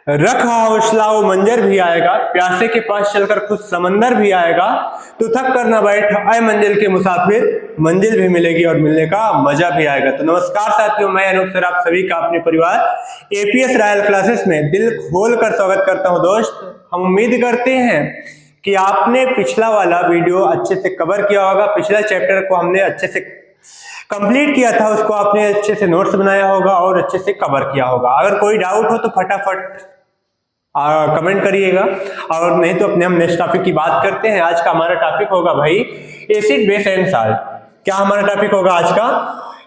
रखा हौसला वो मंजर भी आएगा, प्यासे के पास चलकर खुद समंदर भी आएगा, तो थक कर ना बैठ आए मंजिल के मुसाफिर, मंजिल भी मिलेगी और मिलने का मजा भी आएगा। तो नमस्कार साथियों, मैं अनूप सर आप सभी का अपने परिवार एपीएस रॉयल क्लासेस में दिल खोल कर स्वागत करता हूं। दोस्त, हम उम्मीद करते हैं कि आपने पिछला वाला वीडियो अच्छे से कवर किया होगा। पिछला चैप्टर को हमने अच्छे से कंप्लीट किया था, उसको आपने अच्छे से नोट्स बनाया होगा और अच्छे से कवर किया होगा। अगर कोई डाउट हो तो फटाफट कमेंट करिएगा, और नहीं तो अपने हम नेक्स्ट टॉपिक की बात करते हैं। आज का हमारा टॉपिक होगा भाई एसिड बेस एंड साल्ट। क्या हमारा टॉपिक होगा आज का?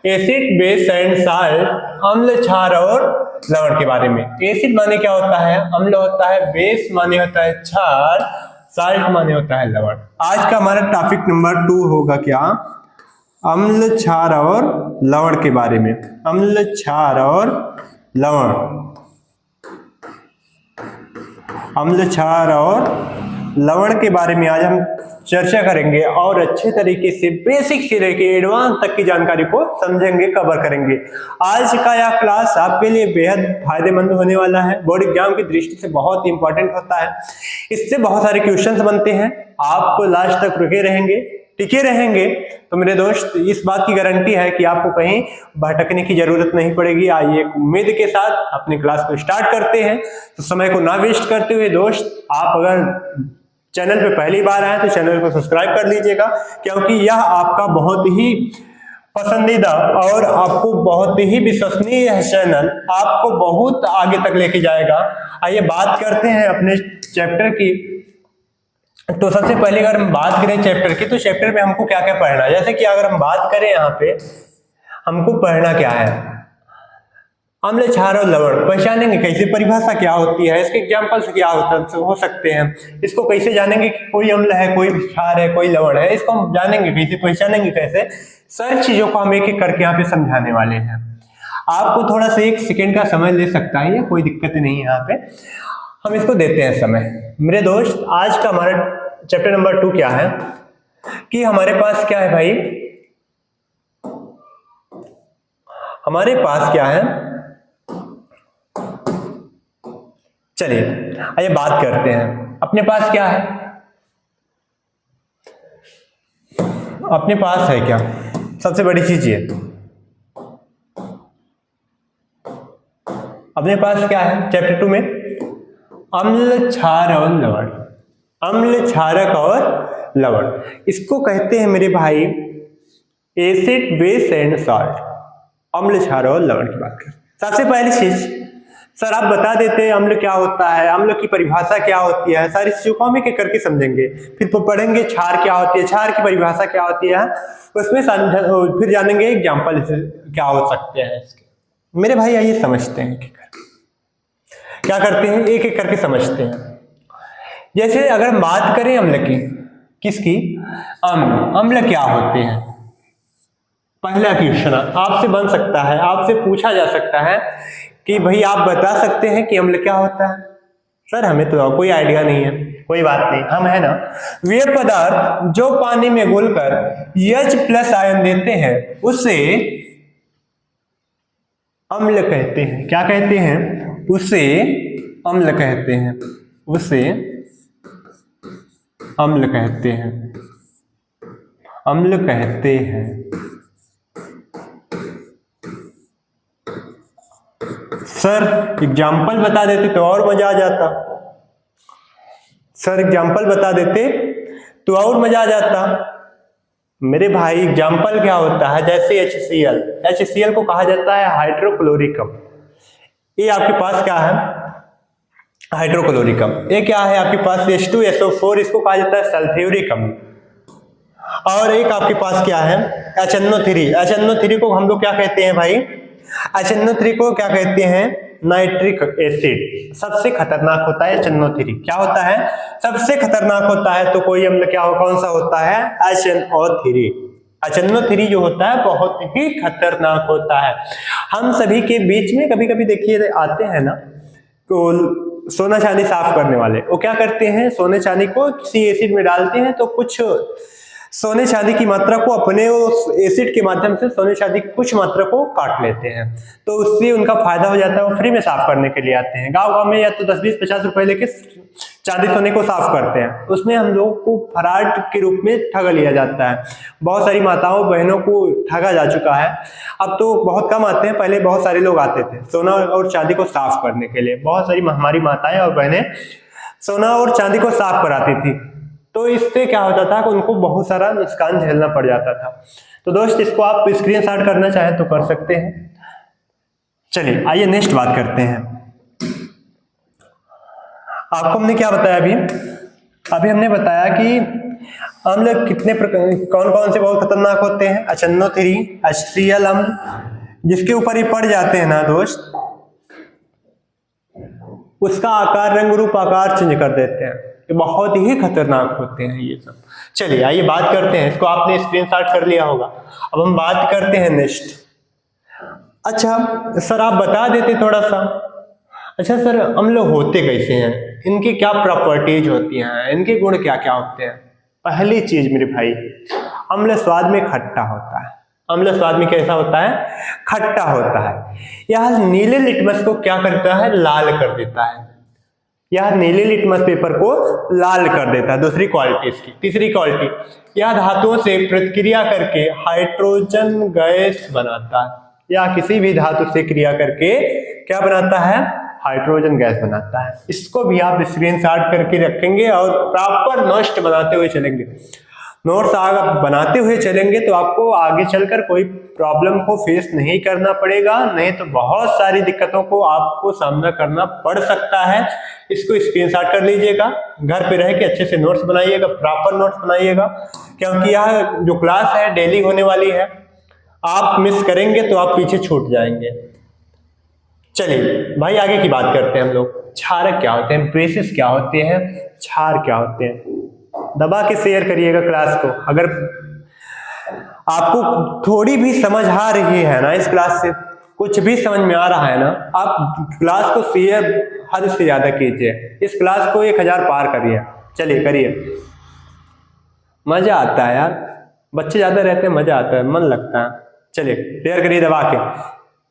एसिड बेस एंड साल्ट, अम्ल क्षार और लवण के बारे में। एसिड माने क्या होता है? अम्ल होता है। बेस माने होता है क्षार। साल्ट माने होता है लवण। आज का हमारा टॉपिक नंबर 2 होगा क्या? अम्ल क्षार और लवण के बारे में। अम्ल क्षार और लवण, अम्ल क्षार और लवण के बारे में आज हम चर्चा करेंगे और अच्छे तरीके से बेसिक से लेके एडवांस तक की जानकारी को समझेंगे, कवर करेंगे। आज का यह क्लास आपके लिए बेहद फायदेमंद होने वाला है। बोर्ड एग्जाम की दृष्टि से बहुत इंपॉर्टेंट होता है। इससे बहुत सारे क्वेश्चंस बनते हैं। आप लास्ट तक रुके रहेंगे, टिके रहेंगे, तो मेरे दोस्त इस बात की गारंटी है कि आपको कहीं भटकने की जरूरत नहीं पड़ेगी। आइए उम्मीद के साथ अपनी क्लास को स्टार्ट करते हैं। तो समय को ना वेस्ट करते हुए दोस्त, आप अगर चैनल पे पहली बार आए तो चैनल को सब्सक्राइब कर लीजिएगा, क्योंकि यह आपका बहुत ही पसंदीदा और आपको बहुत ही विश्वसनीय है चैनल, आपको बहुत आगे तक लेके जाएगा। आइए बात करते हैं अपने चैप्टर की। तो सबसे पहले अगर हम बात करें चैप्टर की, तो चैप्टर में हमको क्या क्या पढ़ना है। जैसे कि अगर हम बात करें यहाँ पे, हमको पढ़ना क्या है? अम्ल क्षार और लवण पहचानेंगे कैसे, परिभाषा क्या होती है, इसके एग्जाम्पल्स क्या हो सकते हैं, इसको कैसे जानेंगे कि कोई अम्ल है, कोई क्षार है, कोई लवण है, इसको हम जानेंगे कैसे, पहचानेंगे कैसे। सारी चीजों को हम एक एक करके यहाँ पे समझाने वाले हैं। आपको थोड़ा सा 1 सेकेंड का समय ले सकता है, कोई दिक्कत नहीं है। यहाँ पे हम इसको देते हैं समय। मेरे दोस्त, आज का हमारा चैप्टर नंबर 2 क्या है कि हमारे पास क्या है भाई? हमारे पास क्या है? चलिए आइए बात करते हैं। अपने पास क्या है? अपने पास है क्या? सबसे बड़ी चीज ये, अपने पास क्या है चैप्टर 2 में? अम्ल क्षार और लवण। अम्ल क्षारक और लवण, इसको कहते हैं मेरे भाई एसिड बेस एंड साल्ट। अम्ल क्षार और लवण की बात करें, सबसे पहली चीज सर आप बता देते हैं अम्ल क्या होता है, अम्ल की परिभाषा क्या होती है, सारी चीजों को हम एक करके समझेंगे। फिर पढ़ेंगे क्षार क्या होती है, क्षार की परिभाषा क्या होती है, उसमें फिर जानेंगे एग्जाम्पल क्या हो सकते हैं इसके। मेरे भाई आइए समझते हैं क्या करते हैं, एक एक करके समझते हैं। जैसे अगर हम बात करें अम्ल की, किसकी? अम्ल। अम्ल क्या होते हैं? पहला क्वेश्चन आपसे बन सकता है, आपसे पूछा जा सकता है कि भाई आप बता सकते हैं कि अम्ल क्या होता है? सर हमें तो कोई आइडिया नहीं है। कोई बात नहीं, हम है ना, वे पदार्थ जो पानी में घुलकर H+ आयन देते हैं उसे अम्ल कहते हैं। क्या कहते हैं? उसे अम्ल कहते हैं। उसे अम्ल कहते हैं। अम्ल कहते हैं। सर एग्जाम्पल बता देते तो और मजा आ जाता। सर एग्जाम्पल बता देते तो और मजा आ जाता। मेरे भाई एग्जाम्पल क्या होता है? जैसे HCl, HCl को कहा जाता है हाइड्रोक्लोरिक अम्ल। ये आपके पास क्या है? हाइड्रोक्लोरिक अम्ल। ये क्या है आपके पास? H2SO4, इसको कहा जाता है सल्फ्यूरिक अम्ल। और एक आपके पास क्या है? HNO3। HNO3 को हम लोग क्या कहते हैं भाई? HNO3 को क्या कहते हैं? Nitric acid. सबसे खतरनाक होता है HNO3। क्या होता है? सबसे खतरनाक होता है। तो कोई अम्ल क्या हो, कौन सा होता है? HNO3। HNO3 जो होता है बहुत ही खतरनाक होता है। हम सभी के बीच में कभी कभी देखिए आते हैं ना, तो सोना चांदी साफ करने वाले, वो क्या करते हैं? सोने चांदी को किसी एसिड में डालते हैं तो कुछ सोने चांदी की मात्रा को अपने उस एसिड के माध्यम से सोने चांदी की कुछ मात्रा को काट लेते हैं, तो उससे उनका फायदा हो जाता है। वो फ्री में साफ करने के लिए आते हैं। गांव गांव में या तो 10-20-50 रुपए लेके चांदी सोने को साफ करते हैं। उसमें हम लोगों को फराड के रूप में ठग लिया जाता है। बहुत सारी माताओं बहनों को ठगा जा चुका है। अब तो बहुत कम आते हैं, पहले बहुत सारे लोग आते थे सोना और चांदी को साफ करने के लिए। बहुत सारी हमारी माताएं और बहनें सोना और चांदी को साफ कराती थी। तो इससे क्या होता था कि उनको बहुत सारा नुकसान झेलना पड़ जाता था। तो दोस्त, इसको आप स्क्रीनशॉट करना चाहें तो कर सकते हैं। चलिए आइए नेक्स्ट बात करते हैं। आपको हमने क्या बताया अभी हमने बताया कि अम्ल कितने कौन कौन से बहुत खतरनाक होते हैं। HNO3 HCl अम्ल, जिसके ऊपर ही पड़ जाते हैं ना दोस्त, उसका आकार, रंग रूप, आकार चेंज कर देते हैं। ये बहुत ही खतरनाक होते हैं ये सब। चलिए आइए बात करते हैं। इसको आपने स्क्रीनशॉट कर लिया होगा। अब हम बात करते हैं नेक्स्ट। अच्छा सर, आप बता देते थोड़ा सा। अच्छा सर, अम्ल होते कैसे हैं, इनकी क्या प्रॉपर्टीज होती हैं, इनके गुण क्या क्या होते हैं। पहली चीज मेरे भाई, अम्ल स्वाद में खट्टा होता है। अम्ल स्वाद में कैसा होता है? खट्टा होता है। यह नीले लिटमस को क्या करता है? लाल कर देता है। यह नीले लिटमस पेपर को लाल कर देता है। दूसरी क्वालिटी इसकी। तीसरी क्वालिटी, यह धातुओं से प्रतिक्रिया करके हाइड्रोजन गैस बनाता है। या किसी भी धातु से क्रिया करके क्या बनाता है? हाइड्रोजन गैस बनाता है। इसको भी आप स्क्रीनशॉट करके रखेंगे और प्रॉपर नोट्स बनाते हुए चलेंगे। नोट्स आप बनाते हुए चलेंगे तो आपको आगे चलकर कोई प्रॉब्लम को फेस नहीं करना पड़ेगा, नहीं तो बहुत सारी दिक्कतों को आपको सामना करना पड़ सकता है। इसको स्क्रीनशॉट कर लीजिएगा, घर पे रह के अच्छे से नोट्स बनाइएगा, प्रॉपर नोट्स बनाइएगा, क्योंकि यह जो क्लास है डेली होने वाली है। आप मिस करेंगे तो आप पीछे छूट जाएंगे। चलिए भाई आगे की बात करते हैं हम लोग। क्षारक क्या होते हैं, बेसिस क्या होते हैं, क्षार क्या होते हैं। दबा के शेयर करिएगा क्लास को। अगर आपको थोड़ी भी समझ आ रही है ना, इस क्लास से कुछ भी समझ में आ रहा है ना, आप क्लास को शेयर हद से ज्यादा कीजिए। इस क्लास को 1000 पार करिए। चलिए करिए, मजा आता है यार, बच्चे ज्यादा रहते हैं, मजा आता है, मन लगता है। चलिए शेयर करिए दबा के,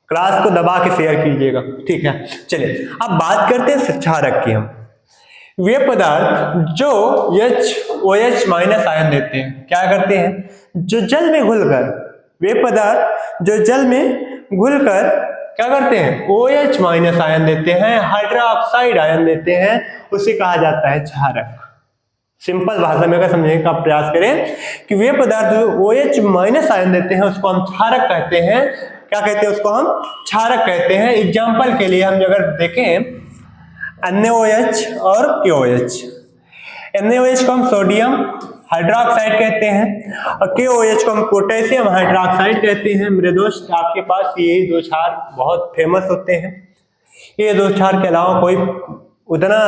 क्लास को दबा के शेयर कीजिएगा, ठीक है। चलिए अब बात करते हैं क्षारक की। हम वे पदार्थ जो OH माइनस आयन देते हैं, क्या करते हैं? जो जल में घुलकर, वे पदार्थ जो जल में घुलकर क्या करते हैं? OH माइनस आयन देते हैं, हाइड्रोक्साइड आयन देते हैं, उसे कहा जाता है क्षारक। सिंपल भाषा में अगर समझने का प्रयास करें कि वे पदार्थ जो OH माइनस आयन देते हैं उसको हम क्षारक कहते हैं। क्या कहते हैं? उसको हम क्षारक कहते हैं। एग्जाम्पल के लिए हम अगर देखें NaOH और KOH। NaOH को हम सोडियम हाइड्रोक्साइड कहते हैं और KOH को हम पोटेशियम हाइड्रोक्साइड कहते हैं। मेरे दोस्त, आपके पास ये दो क्षार बहुत फेमस होते हैं। ये दो क्षार के अलावा कोई उतना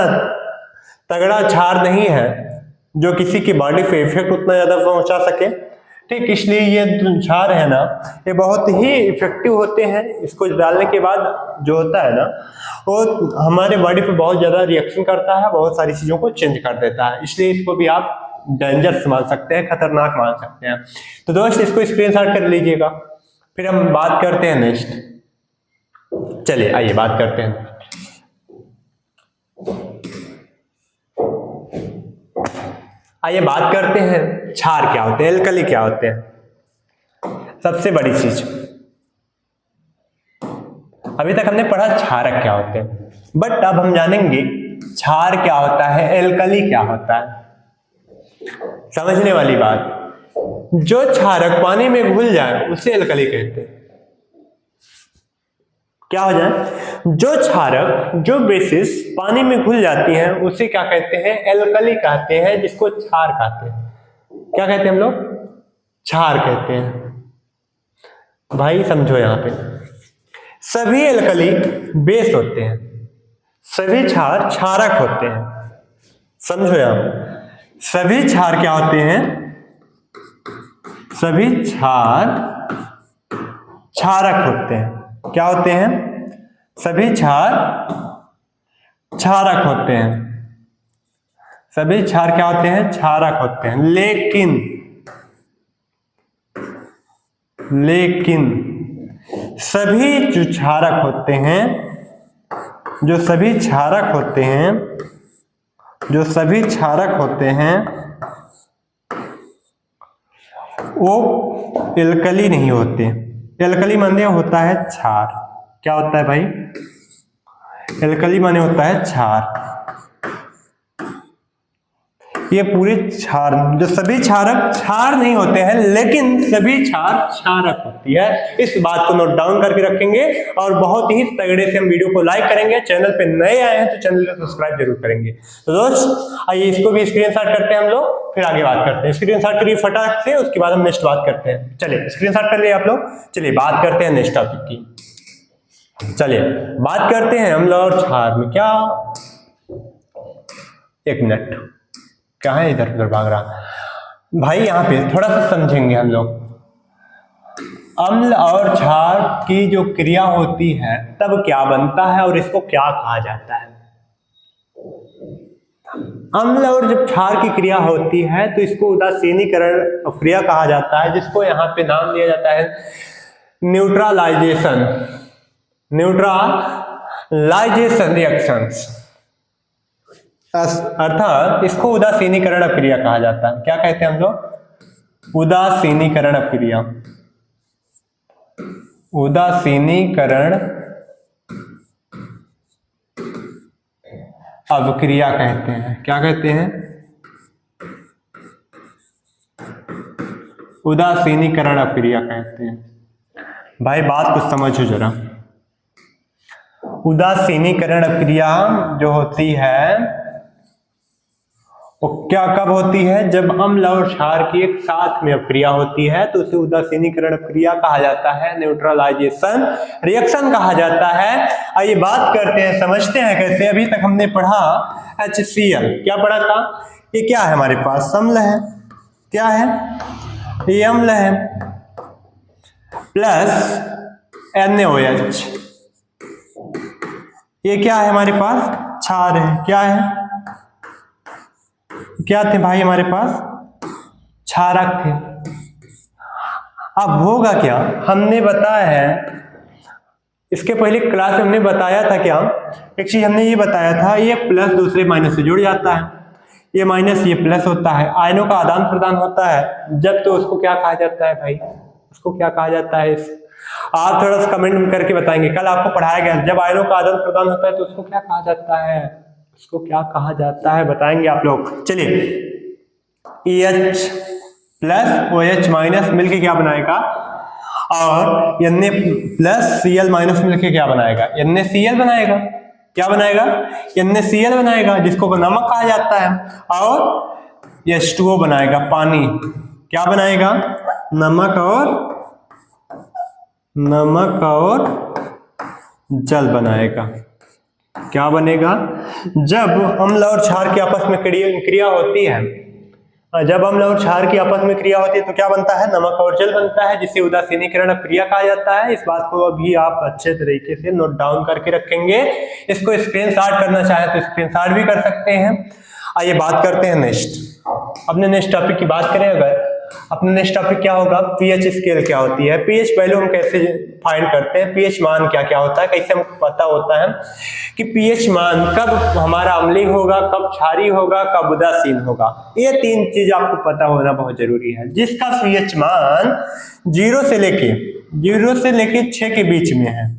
तगड़ा क्षार नहीं है जो किसी की बॉडी पे इफेक्ट उतना ज्यादा पहुंचा सके, ठीक। इसलिए ये क्षार है ना, ये बहुत ही इफेक्टिव होते हैं। इसको डालने के बाद जो होता है ना, वो हमारे बॉडी पे बहुत ज्यादा रिएक्शन करता है, बहुत सारी चीजों को चेंज कर देता है। इसलिए इसको भी आप डेंजरस मान सकते हैं, खतरनाक मान सकते हैं। तो दोस्त इसको स्क्रीनशॉट कर लीजिएगा। फिर हम बात करते हैं नेक्स्ट। चलिए आइए बात करते हैं। आइए बात करते हैं क्षार क्या होते हैं, एल्कली क्या होते हैं। सबसे बड़ी चीज, अभी तक हमने पढ़ा क्षारक क्या होते हैं, बट अब हम जानेंगे क्षार क्या होता है, एल्कली क्या होता है। समझने वाली बात, जो क्षारक पानी में घुल जाए उसे एल्कली कहते हैं। क्या हो जाए? जो क्षारक, जो बेसिस पानी में घुल जाती हैं उसे क्या कहते हैं? एल्कली कहते हैं, जिसको क्षार कहते हैं। क्या कहते हैं हम लोग? क्षार कहते हैं। भाई समझो, यहां पे सभी एल्कली बेस होते हैं, सभी क्षार क्षारक होते हैं। समझो यहां पे सभी क्षार क्या होते हैं? सभी क्षार क्षारक होते हैं। क्या होते हैं? सभी क्षार क्षारक होते हैं। सभी क्षार क्या होते हैं? क्षारक होते हैं। लेकिन लेकिन सभी जो क्षारक होते हैं, जो सभी क्षारक होते हैं वो एल्कली नहीं होते। एल्कली माने होता है क्षार। क्या होता है भाई? एल्कली माने होता है क्षार। ये पूरे क्षार, जो सभी क्षारक क्षार नहीं होते हैं लेकिन सभी क्षार क्षारक होती है। इस बात को नोट डाउन करके रखेंगे और बहुत ही तगड़े से हम वीडियो को लाइक करेंगे। चैनल पे नए आए हैं तो चैनल को सब्सक्राइब जरूर करेंगे। तो दोस्त आइए इसको भी स्क्रीनशॉट करते हैं हम लोग, फिर आगे बात करते हैं। स्क्रीनशॉट करिए फटाक से, उसके बाद हम नेक्स्ट बात करते हैं। चलिए स्क्रीनशॉट कर लिए आप लोग। चलिए बात करते हैं नेक्स्ट टॉपिक की। चलिए बात करते हैं अम्ल और क्षार में। क्या, एक मिनट, क्या है इधर उधर भाग रहा भाई? यहाँ पे थोड़ा सा समझेंगे हम लोग। अम्ल और क्षार की जो क्रिया होती है तब क्या बनता है और इसको क्या कहा जाता है? अम्ल और जब क्षार की क्रिया होती है तो इसको उदासीनीकरण क्रिया कहा जाता है, जिसको यहाँ पे नाम दिया जाता है न्यूट्रलाइजेशन रिएक्शंस। अर्थात इसको उदासीनीकरण क्रिया कहा जाता है। क्या कहते हैं हम लोग? उदासीनीकरण क्रिया। उदासीनीकरण अवक्रिया कहते हैं। क्या कहते हैं? उदासीनीकरण अवक्रिया कहते हैं। भाई बात कुछ समझो जरा। उदासीनीकरण अवक्रिया जो होती है वो क्या कब होती है? जब अम्ल और क्षार की एक साथ में अवक्रिया होती है तो उसे उदासीनीकरण अवक्रिया कहा जाता है, न्यूट्रलाइजेशन रिएक्शन कहा जाता है। आइए बात करते हैं, समझते हैं कैसे। अभी तक हमने पढ़ा HCl। क्या पढ़ा था? ये क्या है हमारे पास? अम्ल है। क्या है? ये अम्ल है प्लस NaOH। ये क्या है हमारे पास? क्षार है। क्या है? क्या थे भाई हमारे पास? क्षारक थे। अब होगा क्या? हमने बताया है, इसके पहले क्लास में हमने बताया था क्या, एक चीज हमने ये बताया था, ये प्लस दूसरे माइनस से जुड़ जाता है, ये माइनस ये प्लस होता है, आयनों का आदान प्रदान होता है जब, तो उसको क्या कहा जाता है भाई? उसको क्या कहा जाता है? आप थोड़ा सा कमेंट करके बताएंगे। कल आपको पढ़ाया गया जब आयनों का आदान प्रदान होता है तो उसको क्या कहा जाता है? उसको क्या कहा जाता है बताएंगे आप लोग। चलिए EH प्लस OH माइनस मिलके क्या बनाएगा? और Na प्लस Cl माइनस मिलके क्या बनाएगा? NaCl बनाएगा। क्या बनाएगा? NaCl बनाएगा, जिसको नमक कहा जाता है। और H2O बनाएगा, पानी। क्या बनाएगा? नमक और जल बनाएगा। क्या बनेगा? जब अम्ल और क्षार की आपस में क्रिया होती है, जब अम्ल और क्षार की आपस में क्रिया होती है तो क्या बनता है? नमक और जल बनता है, जिसे उदासीनीकरण क्रिया कहा जाता है। इस बात को अभी आप अच्छे तरीके से नोट डाउन करके रखेंगे। इसको स्क्रीनशॉट करना चाहे तो स्क्रीनशॉट भी कर सकते हैं। आइए बात करते हैं नेक्स्ट। अपने नेक्स्ट टॉपिक की बात करें, अगर अपना नेक्स्ट टॉपिक क्या होगा? पीएच स्केल क्या होती है? पीएच वैल्यू हम कैसे फाइंड करते हैं? पीएच मान क्या क्या होता है? कैसे हमको पता होता है कि पीएच मान कब हमारा अम्लीय होगा, कब क्षारीय होगा, कब उदासीन होगा? ये तीन चीज आपको पता होना बहुत जरूरी है। जिसका पीएच मान 0 से लेके 6 के बीच में है,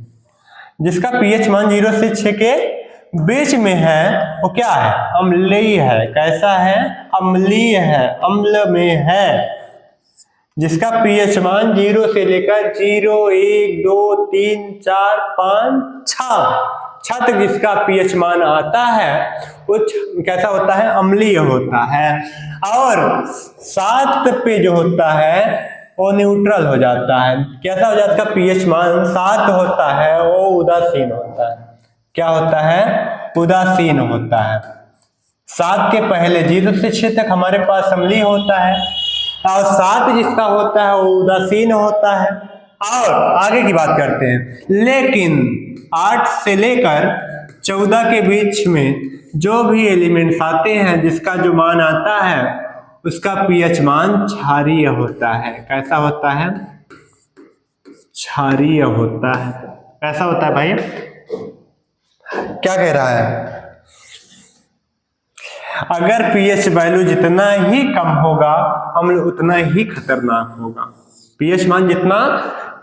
जिसका पीएच मान 0 से 6 के बीच में है, वो क्या है? अम्लीय है। कैसा है? अम्लीय है, अम्ल में है। जिसका पीएच मान 0 से लेकर 0, 1, 2, 3, 4, 5, 6 तक जिसका पीएच मान आता है वो कैसा होता है? अम्लीय होता है। और 7 पे जो होता है वो न्यूट्रल हो जाता है। कैसा हो जाता है? पीएच मान 7 होता है वो उदासीन होता है। क्या होता है? उदासीन होता है। 7 के पहले 0 से 6 तक हमारे पास अम्लीय होता है और 7 जिसका होता है वो उदासीन होता है। और आगे की बात करते हैं। लेकिन 8 से लेकर 14 के बीच में जो भी एलिमेंट्स आते हैं, जिसका जो मान आता है उसका पीएच मान क्षारीय होता है। कैसा होता है? क्षारीय होता है। कैसा होता है भाई? क्या कह रहा है? अगर पीएच वैल्यू जितना ही कम होगा अम्ल उतना ही खतरनाक होगा। पीएच मान जितना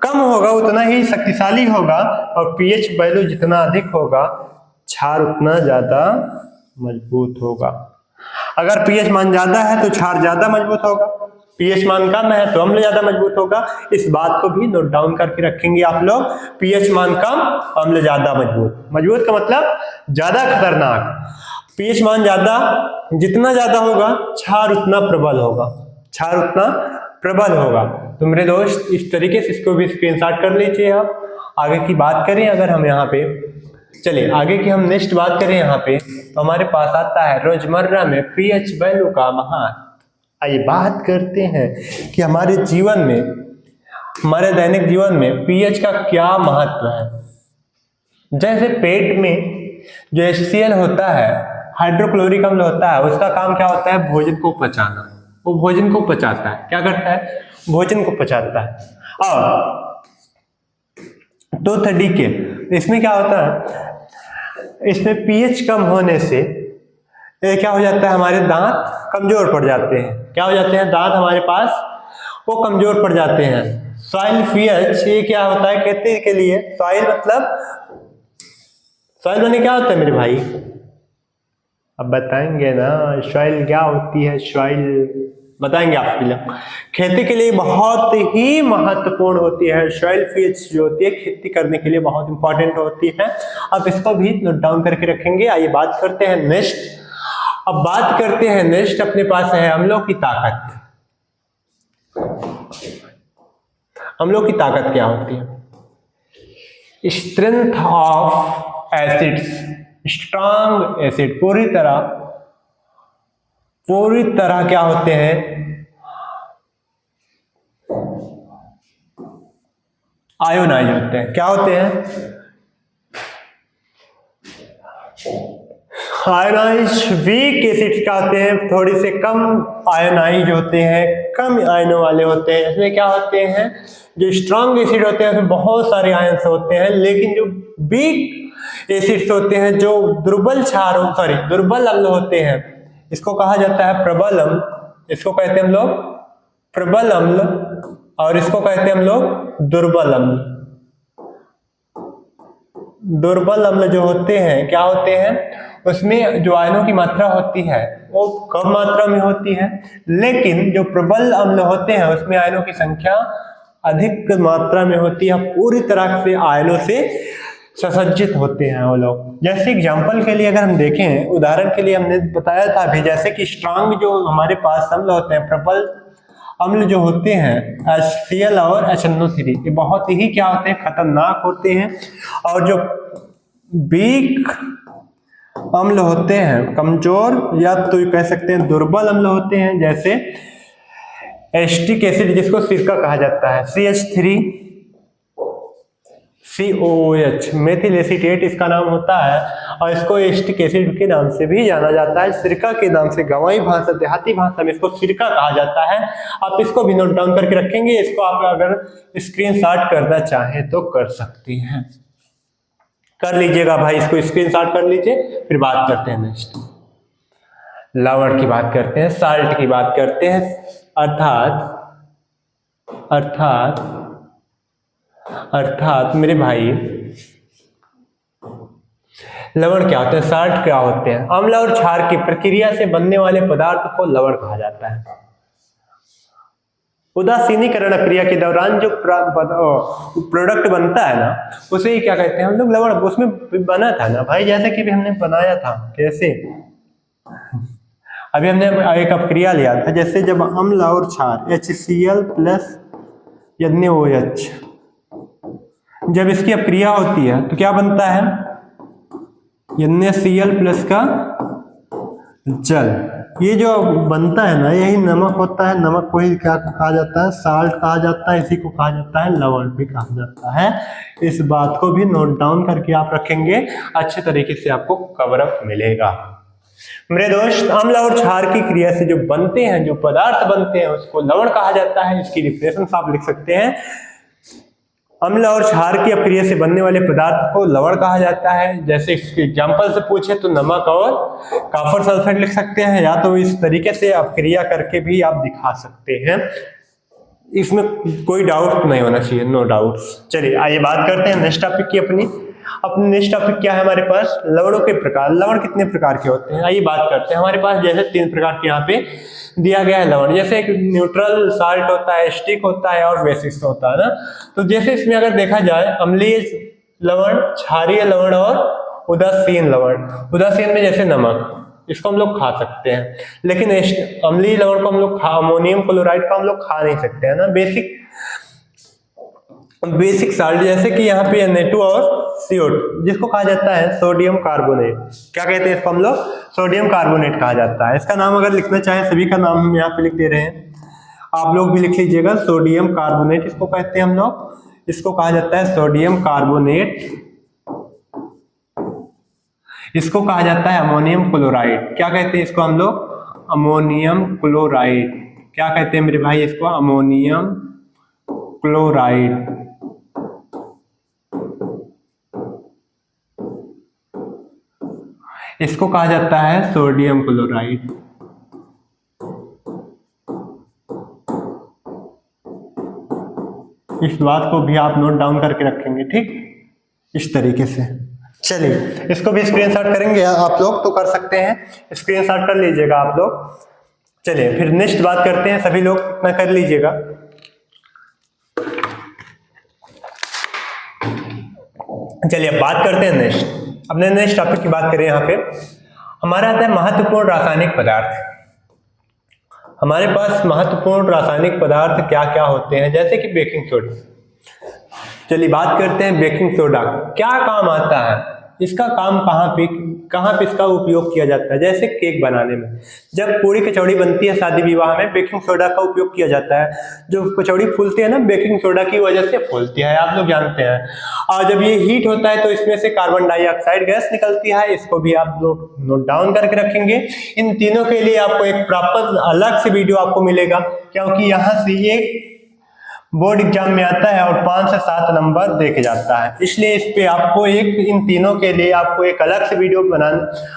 कम होगा उतना ही शक्तिशाली होगा, और पीएच वैल्यू जितना अधिक होगा क्षार उतना ज्यादा मजबूत होगा। अगर पीएच मान ज्यादा है तो क्षार ज्यादा मजबूत होगा, पीएच मान कम है तो अम्ल ज्यादा मजबूत होगा। इस बात को भी नोट डाउन करके रखेंगे आप लोग। पीएच मान कम, अम्ल ज्यादा मजबूत। मजबूत का मतलब ज्यादा खतरनाक। पीएच मान ज्यादा, जितना ज्यादा होगा क्षार उतना प्रबल होगा, क्षार उतना प्रबल होगा। तो मेरे दोस्त इस तरीके से इसको भी स्क्रीनशॉट कर लीजिए आप। आगे की बात करें अगर हम यहाँ पे, चलिए आगे की हम नेक्स्ट बात करें यहाँ पे, तो हमारे पास आता है रोजमर्रा में पीएच वैल्यू का महत्व। आइए बात करते हैं कि हमारे जीवन में, हमारे दैनिक जीवन में पीएच का क्या महत्व है। जैसे पेट में जो HCl होता है, हाइड्रोक्लोरिक अम्ल होता है, उसका काम क्या होता है? भोजन को पचाना। वो भोजन को पचाता है। क्या करता है? भोजन को पचाता है। और तो डीके, इसमें क्या होता है? इसमें पीएच कम होने से क्या हो जाता है? हमारे दांत कमजोर पड़ जाते हैं। क्या हो जाते हैं? दांत हमारे पास वो कमजोर पड़ जाते हैं। सॉइल पीएच ये क्या होता है खेती के लिए? सॉइल मतलब, सॉइल माने क्या होता है मेरे भाई? अब बताएंगे ना, सॉइल क्या होती है? सॉइल बताएंगे आप लोग। खेती के लिए बहुत ही महत्वपूर्ण होती है सॉइल पीएच जो होती है, खेती करने के लिए बहुत इंपॉर्टेंट होती है। अब इसको भी नोट डाउन करके रखेंगे। आइए बात करते हैं नेक्स्ट। अब बात करते हैं नेक्स्ट, अपने पास है अम्लों की ताकत। अम्लों की ताकत क्या होती है? Strength of acids, strong acid पूरी तरह क्या होते हैं? आयोनाइज होते हैं। क्या होते हैं? आयोनाइज। वीक एसिड्स क्या होते हैं? थोड़ी से कम आयोनाइज होते हैं, कम आयनों वाले होते हैं। इसमें क्या होते हैं? जो स्ट्रॉन्ग एसिड होते हैं उसमें बहुत सारे आयन्स होते हैं, लेकिन जो वीक एसिड्स होते हैं, जो दुर्बल दुर्बल अम्ल होते हैं, इसको कहा जाता है प्रबल अम्ल। इसको कहते हैं हम लोग प्रबल अम्ल, और इसको कहते हैं हम लोग दुर्बल अम्ल। दुर्बल अम्ल जो होते हैं क्या होते हैं? उसमें जो आयनों की मात्रा होती है वो कम मात्रा में होती है, लेकिन जो प्रबल अम्ल होते हैं उसमें आयनों की संख्या अधिक मात्रा में होती है, पूरी तरह से आयनों से सुसज्जित होते हैं वो लोग। जैसे एग्जांपल के लिए अगर हम देखें, उदाहरण के लिए हमने बताया था अभी, जैसे कि स्ट्रॉन्ग जो हमारे पास अम्ल होते हैं, प्रबल अम्ल जो होते हैं HCl और HNO3, ये बहुत ही क्या होते हैं? खतरनाक होते हैं। और जो वीक अम्ल होते हैं, कमजोर या तो कह सकते हैं दुर्बल अम्ल होते हैं, जैसे एस्टिक एसिड जिसको सिरका कहा जाता है, CH3COOH, मेथिल एसीटेट इसका नाम होता है, और इसको एस्टिक एसिड के नाम से भी जाना जाता है, सिरका के नाम से। गंवाई भाषा, देहाती भाषा में इसको सिरका कहा जाता है। आप इसको भी नोट डाउन करके रखेंगे। इसको आप अगर स्क्रीनशॉट करना चाहें तो कर सकती हैं, कर लीजिएगा भाई, इसको स्क्रीनशॉट कर लीजिए। फिर बात करते हैं नेक्स्ट, लवण की बात करते हैं, साल्ट की बात करते हैं। अर्थात मेरे भाई लवण क्या होते हैं? साल्ट क्या होते हैं? अम्ल और क्षार की प्रक्रिया से बनने वाले पदार्थ को लवण कहा जाता है। उदासीनीकरण क्रिया के दौरान जो प्रोडक्ट बनता है ना, उसे ही क्या कहते हैं हम लोग? लवण। उसमें बना था ना भाई, जैसे कि भी हमने बनाया था। कैसे? अभी हमने एक अपक्रिया लिया था, जैसे जब अम्ल और क्षार HCl प्लस NaOH, जब इसकी अपक्रिया होती है तो क्या बनता है? NaCl प्लस का जल। ये जो बनता है ना, यही नमक होता है। नमक को ही क्या कहा जाता है? साल्ट कहा जाता है। इसी को कहा जाता है लवण भी कहा जाता है। इस बात को भी नोट डाउन करके आप रखेंगे, अच्छे तरीके से आपको कवर अप मिलेगा। मेरे दोस्त, अम्ल और क्षार की क्रिया से जो बनते हैं, जो पदार्थ बनते हैं, उसको लवण कहा जाता है। इसकी डिफिनेशन आप लिख सकते हैं। अम्ल और क्षार की अपक्रिया से बनने वाले पदार्थ को लवण कहा जाता है। जैसे इसके एग्जाम्पल से पूछे तो नमक और कॉपर सल्फेट लिख सकते हैं, या तो इस तरीके से अपक्रिया करके भी आप दिखा सकते हैं। इसमें कोई डाउट नहीं होना चाहिए, नो डाउट्स। चलिए आइए बात करते हैं नेक्स्ट टॉपिक की। अपनी नेक्स्ट टॉपिक क्या है हमारे पास? लवणों के प्रकार। लवण कितने प्रकार के होते हैं आइए बात करते हैं। हमारे पास जैसे 3 प्रकार के यहाँ पे दिया गया है लवण। जैसे एक न्यूट्रल साल्ट होता है, एसिडिक होता है और बेसिक होता है ना। तो जैसे इसमें अगर देखा जाए अम्लीय लवण, क्षारीय लवण और उदासीन लवण। उदासीन में जैसे नमक, इसको हम लोग खा सकते हैं, लेकिन अम्लीय लवण को हम लोग अमोनियम क्लोराइड को हम लोग खा नहीं सकते हैं ना। बेसिक साल्ट जैसे कि यहाँ पे Na2 और CO2, जिसको कहा जाता है सोडियम कार्बोनेट। क्या कहते हैं इसको हम लोग? सोडियम कार्बोनेट कहा जाता है। इसका नाम अगर लिखना चाहें, सभी का नाम हम यहाँ पे लिख दे रहे हैं, आप लोग भी लिख लीजिएगा। सोडियम कार्बोनेट इसको कहते हैं हम लोग। इसको कहा जाता है सोडियम कार्बोनेट। इसको कहा जाता है अमोनियम क्लोराइड। क्या कहते हैं इसको हम लोग? Ammonium chloride. क्या कहते हैं मेरे भाई इसको? Ammonium chloride. इसको कहा जाता है सोडियम क्लोराइड। इस बात को भी आप नोट डाउन करके रखेंगे, ठीक, इस तरीके से। चलिए इसको भी स्क्रीनशॉट करेंगे आप लोग तो कर सकते हैं, स्क्रीनशॉट कर लीजिएगा आप लोग। चलिए फिर नेक्स्ट बात करते हैं, सभी लोग इतना कर लीजिएगा। चलिए अब बात करते हैं नेक्स्ट। अपने नेक्स्ट टॉपिक की बात करें, यहाँ पे हमारा आता है महत्वपूर्ण रासायनिक पदार्थ। हमारे पास महत्वपूर्ण रासायनिक पदार्थ क्या क्या होते हैं? जैसे कि बेकिंग सोडा। चलिए बात करते हैं बेकिंग सोडा क्या काम आता है, इसका काम कहाँ पे इसका उपयोग किया जाता है। जैसे केक बनाने में, जब पूरी कचौड़ी बनती है शादी विवाह में, बेकिंग सोडा का उपयोग किया जाता है। जो कचौड़ी फूलती है ना, बेकिंग सोडा की वजह से फूलती है, आप लोग जानते हैं। और जब ये हीट होता है तो इसमें से कार्बन डाइऑक्साइड गैस निकलती है, इसको भी आप लोग नोट डाउन करके रखेंगे। इन तीनों के लिए आपको एक प्रॉपर अलग से वीडियो आपको मिलेगा, क्योंकि यहाँ से एक बोर्ड एग्जाम में आता है और 5 से 7 नंबर देके जाता है, इसलिए इस पे आपको इन तीनों के लिए आपको एक अलग से वीडियो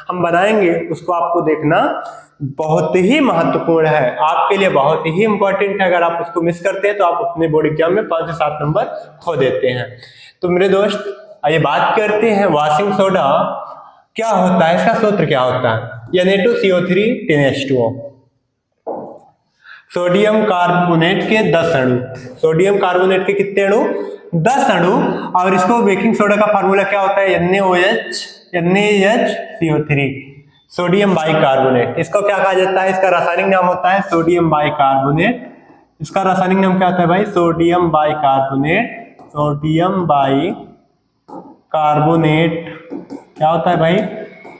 हम बनाएंगे। उसको आपको देखना बहुत ही महत्वपूर्ण है, आपके लिए बहुत ही इंपॉर्टेंट है। अगर आप उसको मिस करते हैं तो आप अपने बोर्ड एग्जाम में 5 से 7 नंबर खो देते हैं। तो मेरे दोस्त आइए बात करते हैं वॉशिंग सोडा क्या होता है, इसका सूत्र क्या होता है। Na2CO3 10H2O। सोडियम कार्बोनेट के 10 अणु, सोडियम कार्बोनेट के कितने अणु? 10 अणु। और इसको बेकिंग सोडा का फार्मूला क्या होता है? NaHCO3, sodium bicarbonate. इसको क्या कहा जाता है? इसका रासायनिक नाम होता है सोडियम बाइकार्बोनेट। इसका रासायनिक नाम क्या होता है भाई? Sodium bicarbonate. सोडियम बाइकार्बोनेट क्या होता है भाई?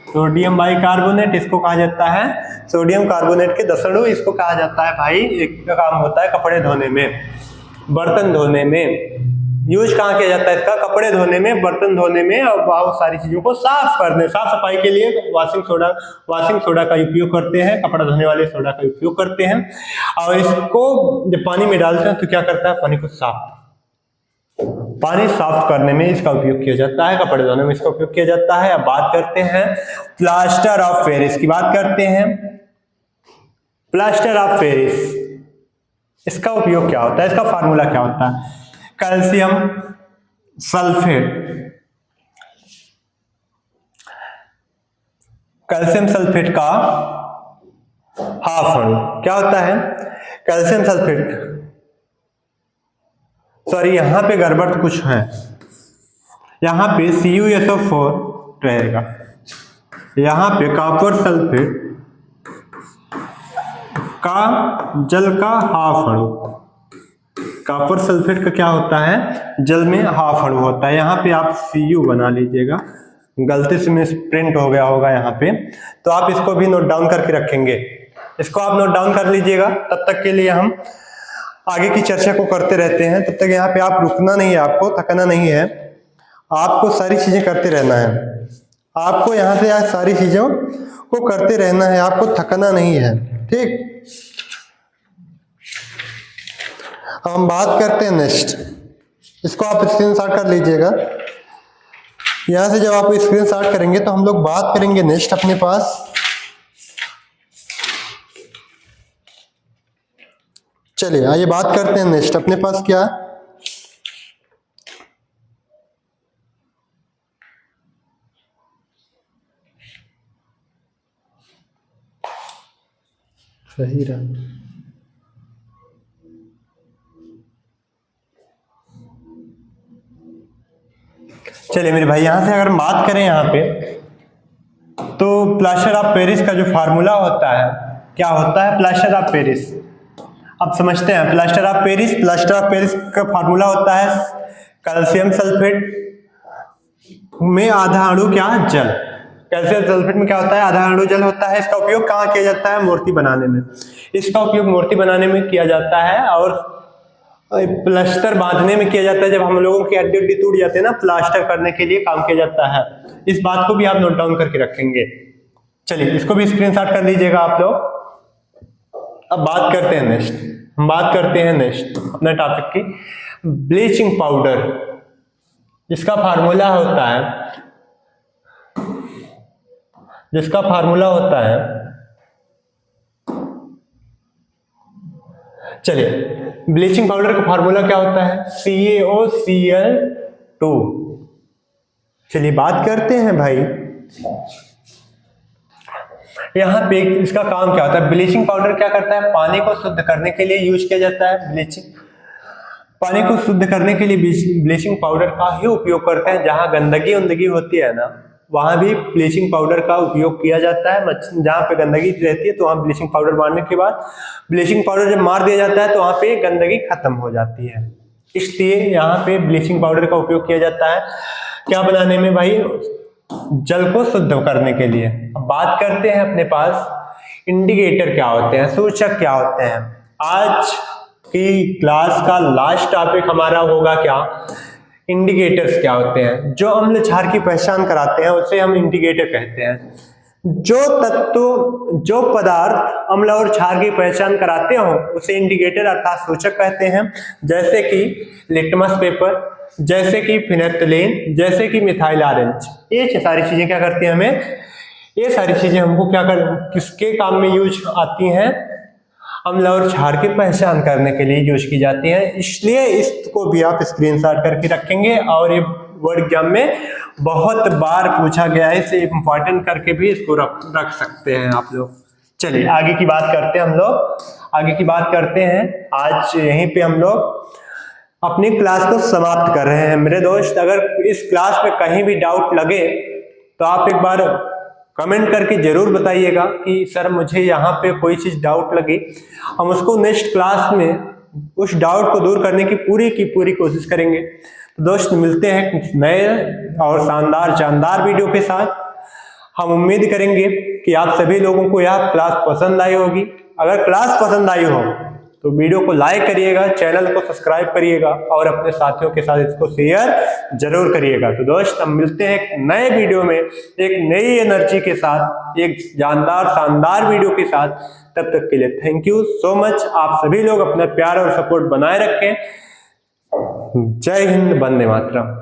Sodium bicarbonate. इसको कहा जाता है सोडियम कार्बोनेट के 10 अणु। इसको कहा जाता है भाई, एक का काम होता है कपड़े धोने में, बर्तन धोने में। यूज कहाँ किया जाता है इसका? कपड़े धोने में, बर्तन धोने में, और बहुत सारी चीजों को साफ करने, साफ सफाई के लिए वॉशिंग सोडा का उपयोग करते हैं। कपड़ा धोने वाले सोडा का उपयोग करते हैं। और इसको जब पानी में डालते हैं तो क्या करता है? पानी साफ करने में इसका उपयोग किया जाता है, कपड़े धोने में इसका उपयोग किया जाता है। अब बात करते हैं प्लास्टर ऑफ पेरिस की बात करते हैं। प्लास्टर ऑफ पेरिस, इसका उपयोग क्या होता है? इसका फार्मूला क्या होता है? Calcium sulphate. कैल्शियम सल्फेट का हाफ अणु क्या होता है? कैल्शियम सल्फेट, सॉरी यहाँ पे गड़बड़ कुछ है, यहाँ पे CuSO4 रहेगा, यहाँ पे कॉपर सल्फेट का जल का हाफ अणु। कॉपर सल्फेट का क्या होता है? जल में हाफ अणु होता है। यहाँ पे आप Cu बना लीजिएगा, गलती से मिस प्रिंट हो गया होगा यहाँ पे, तो आप इसको भी नोट डाउन करके रखेंगे। इसको आप नोट डाउन कर लीजिएगा। तब तक के लिए हम आगे की चर्चा को करते रहते हैं। तब तक यहाँ पे आप रुकना नहीं है, आपको थकना नहीं है, आपको सारी चीजें करते रहना है। आपको यहाँ से आज सारी चीजों को करते रहना है, आपको थकना नहीं है, ठीक। हम बात करते हैं नेक्स्ट। इसको आप स्क्रीनशॉट कर लीजिएगा। यहां से जब आप स्क्रीनशॉट करेंगे तो हम लोग बात करेंगे नेक्स्ट अपने पास। चलिए आइए बात करते हैं नेक्स्ट अपने पास क्या है। सही रहा। चलिए मेरे भाई, यहां से अगर बात करें यहाँ पे तो प्लास्टर ऑफ पेरिस का जो फार्मूला होता है, क्या होता है प्लास्टर ऑफ पेरिस? अब समझते हैं प्लास्टर ऑफ पेरिस का फार्मूला होता है कैल्शियम सल्फेट में आधा अणु क्या जल। कैल्शियम सल्फेट में क्या होता है? आधा अणु जल होता है। इसका उपयोग कहाँ किया जाता है? मूर्ति बनाने में। इसका उपयोग मूर्ति बनाने में किया जाता है और प्लास्टर बांधने में किया जाता है। जब हम लोगों की हड्डी उड्डी टूट जाते हैं ना, प्लास्टर करने के लिए काम किया जाता है। इस बात को भी आप नोट डाउन करके रखेंगे। चलिए इसको भी स्क्रीनशॉट कर लीजिएगा आप लोग। अब बात करते हैं नेक्स्ट अपने टॉपिक की, ब्लीचिंग पाउडर, जिसका फार्मूला होता है चलिए ब्लीचिंग पाउडर का फार्मूला क्या होता है? CaOCl2। चलिए बात करते हैं भाई, यहाँ पे इसका काम क्या होता है? ब्लीचिंग पाउडर क्या करता है? पानी को शुद्ध करने के लिए यूज किया जाता है। पानी को शुद्ध करने के लिए ब्लीचिंग पाउडर का ही उपयोग करते हैं। जहां गंदगी होती है ना, वहां भी ब्लीचिंग पाउडर का उपयोग किया जाता है। जहां पे गंदगी रहती है तो वहां ब्लीचिंग पाउडर मारने के बाद ब्लीचिंग पाउडर जब मार दिया जाता है तो वहां पे गंदगी खत्म हो जाती है। इसलिए यहाँ पे ब्लीचिंग पाउडर का उपयोग किया जाता है क्या बनाने में भाई? जल को शुद्ध करने के लिए। अब बात करते हैं अपने पास इंडिकेटर क्या होते हैं, सूचक क्या होते हैं। आज की क्लास का लास्ट टॉपिक हमारा होगा क्या? इंडिकेटर्स क्या होते हैं। जो अम्ल क्षार की पहचान कराते हैं उसे हम इंडिकेटर कहते हैं। जो पदार्थ अम्ल और क्षार की पहचान कराते हो उसे इंडिकेटर अर्थात सूचक कहते हैं। जैसे कि लिटमस पेपर, जैसे कि फिनेल्फ्थलीन, जैसे कि मिथाइल ऑरेंज। ये सारी चीजें क्या करती हैं हमें? ये सारी चीजें हमको किसके काम में यूज आती हैं? अम्ल और क्षार की पहचान करने के लिए यूज की जाती हैं। इसलिए इसको भी आप स्क्रीनशॉट करके रखेंगे और ये वर्ड एग्जाम में बहुत बार पूछा गया है, इसे इंपॉर्टेंट करके भी इसको रख सकते हैं आप लोग। चलिए आगे की बात करते हैं। आज यहीं पे हम लोग अपनी क्लास को समाप्त कर रहे हैं। मेरे दोस्त, अगर इस क्लास में कहीं भी डाउट लगे तो आप एक बार कमेंट करके जरूर बताइएगा कि सर मुझे यहाँ पे कोई चीज डाउट लगी। हम उसको नेक्स्ट क्लास में उस डाउट को दूर करने की पूरी कोशिश करेंगे। तो दोस्त मिलते हैं नए और शानदार वीडियो के साथ। हम उम्मीद करेंगे कि आप सभी लोगों को यह क्लास पसंद आई होगी। अगर क्लास पसंद आई हो तो वीडियो को लाइक करिएगा, चैनल को सब्सक्राइब करिएगा और अपने साथियों के साथ इसको शेयर जरूर करिएगा। तो दोस्त हम मिलते हैं एक नए वीडियो में, एक नई एनर्जी के साथ, एक शानदार वीडियो के साथ। तब तक के लिए थैंक यू सो मच। आप सभी लोग अपना प्यार और सपोर्ट बनाए रखें। जय हिंद, वंदे मातरम।